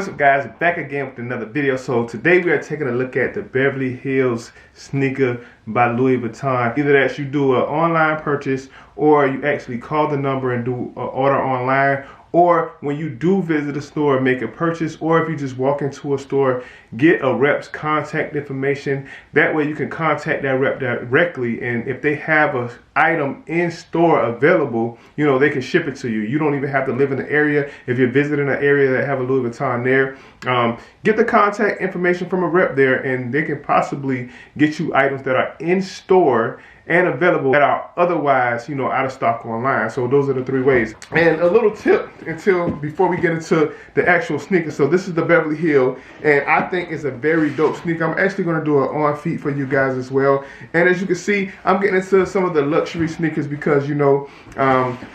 What's up, guys? Back again with another video. So today we are taking a look at the Beverly Hills sneaker by Louis Vuitton. Either that you do an online purchase, or you actually call the number and do an order online, or when you do visit a store, make a purchase, or if you just walk into a store, get a rep's contact information. That way you can contact that rep directly, and if they have an item in store available, you know, they can ship it to you. You don't even have to live in the area. If you're visiting an area that have a Louis Vuitton there, get the contact information from a rep there, and they can possibly get you items that are in store and available that are otherwise, you know, out of stock online. So those are the three ways. And a little tip before we get into the actual sneaker. So this is the Beverly Hill, and I think it's a very dope sneaker. I'm actually going to do an on feet for you guys as well. And as you can see, I'm getting into some of the luxury sneakers because, you know,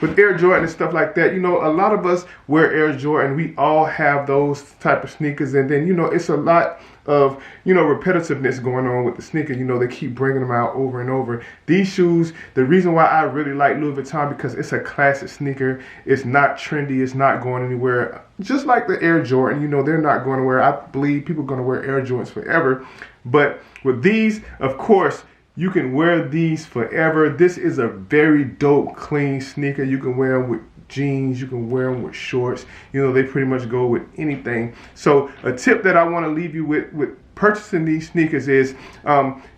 with Air Jordan and stuff like that, you know, a lot of us wear Air Jordan. We all have those type of sneakers, and then, you know, it's a lot of, you know, repetitiveness going on with the sneaker. You know, they keep bringing them out over and over. These shoes, the reason why I really like Louis Vuitton, because it's a classic sneaker. It's not trendy. It's not going anywhere. Just like the Air Jordan, you know, they're not going anywhere. I believe people are going to wear Air Jordans forever. But with these, of course, you can wear these forever. This is a very dope, clean sneaker. You can wear them with jeans, you can wear them with shorts. You know, they pretty much go with anything. So a tip that I want to leave you with purchasing these sneakers is,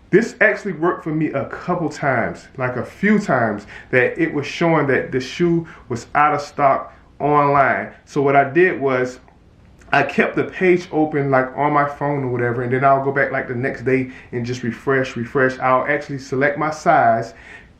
this actually worked for me a couple times, like a few times, that it was showing that the shoe was out of stock online. So what I did was, I kept the page open like on my phone or whatever, and then I'll go back like the next day and just refresh. I'll actually select my size,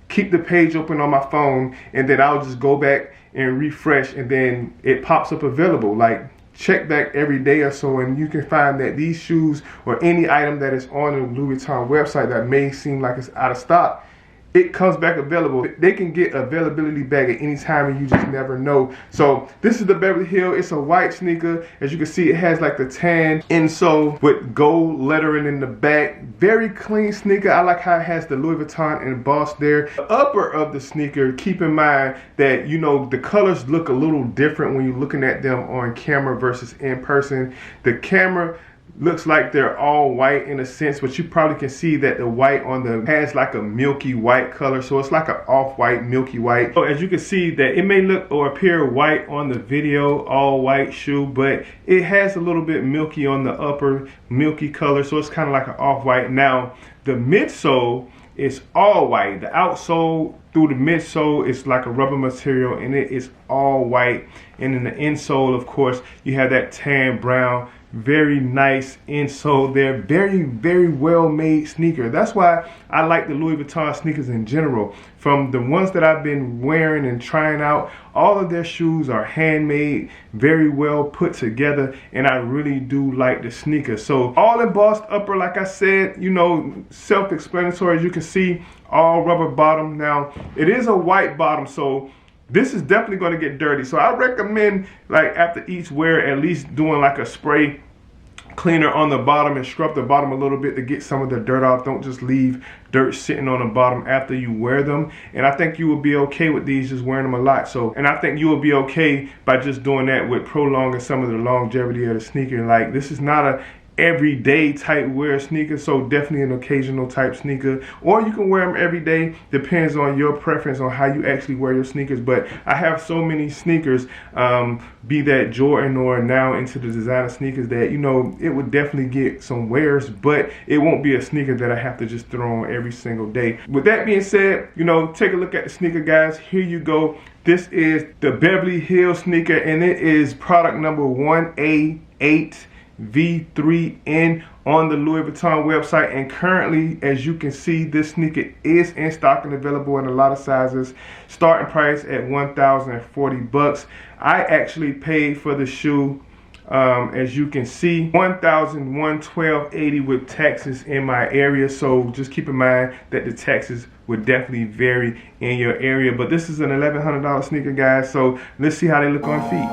keep the page open on my phone, and then I'll just go back and refresh, and then it pops up available. Like, check back every day or so, and you can find that these shoes or any item that is on the Louis Vuitton website that may seem like it's out of stock, it comes back available. They can get availability back at any time, and you just never know. So this is the Beverly Hill. It's a white sneaker. As you can see, it has like the tan insole with gold lettering in the back. Very clean sneaker. I like how it has the Louis Vuitton embossed there. The upper of the sneaker, keep in mind that, you know, the colors look a little different when you're looking at them on camera versus in person. The camera looks like they're all white in a sense, but you probably can see that the white on the has like a milky white color, so it's like an off-white, milky white. So as you can see, that it may look or appear white on the video, all white shoe, but it has a little bit milky on the upper, milky color, so it's kind of like an off-white. Now the midsole is all white. The outsole through the midsole is like a rubber material, and it is all white. And in the insole, of course, you have that tan brown. Very nice insole there. Very, very well made sneaker. That's why I like the Louis Vuitton sneakers in general. From the ones that I've been wearing and trying out, all of their shoes are handmade, very well put together, and I really do like the sneaker. So all embossed upper, like I said, you know, self-explanatory. As you can see, all rubber bottom. Now it is a white bottom, so this is definitely going to get dirty. So I recommend, like, after each wear, at least doing like a spray cleaner on the bottom and scrub the bottom a little bit to get some of the dirt off. Don't just leave dirt sitting on the bottom after you wear them. And I think you will be okay with these, just wearing them a lot. So, and I think you will be okay by just doing that with prolonging some of the longevity of the sneaker. Like, this is not a everyday type wear sneaker, so definitely an occasional type sneaker, or you can wear them every day. Depends on your preference on how you actually wear your sneakers. But I have so many sneakers, be that Jordan or now into the designer sneakers, that, you know, it would definitely get some wears, but it won't be a sneaker that I have to just throw on every single day. With that being said, you know, take a look at the sneaker, guys. Here you go. This is the Beverly Hills sneaker, and it is product number 1A8 V3N on the Louis Vuitton website. And currently, as you can see, this sneaker is in stock and available in a lot of sizes. Starting price at $1,040. I actually paid for the shoe, as you can see, $1,112.80 with taxes in my area. So just keep in mind that the taxes would definitely vary in your area. But this is an $1,100 sneaker, guys. So let's see how they look on feet.